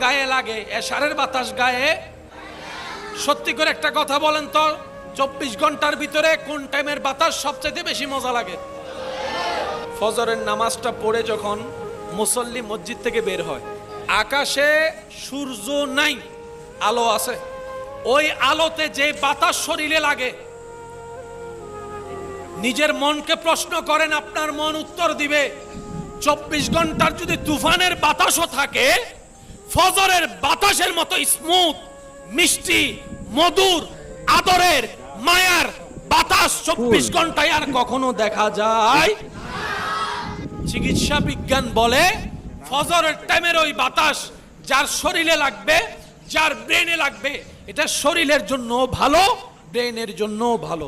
গায়ে লাগে, এশারের বাতাস গায়ে। সত্যি করে একটা কথা বলেন তো, 24 ঘন্টার ভিতরে কোন টাইমের বাতাস সবচেয়ে বেশি মজা লাগে? ফজরের নামাজটা পড়ে যখন মুসল্লি মসজিদ থেকে বের হয়, আকাশে সূর্য নাই, আলো আছে। ওই আলোতে যে বাতাস শরীরে লাগে, নিজের মনকে প্রশ্ন করেন, আপনার মন উত্তর দিবে 24 ঘন্টার যদি তুফানের বাতাসও থাকে, ফজরের বাতাসের মতো স্মুথ, মিষ্টি, মধুর, আদরের, মায়ার বাতাস 24 ঘন্টায় আর কখনো দেখা যায়? চিকিৎসা বিজ্ঞান বলে ফজরের টাইমের ওই বাতাস যার শরীরে লাগবে, যার ব্রেনে লাগবে, এটা শরীরের জন্য ভালো, ব্রেনের জন্য ভালো।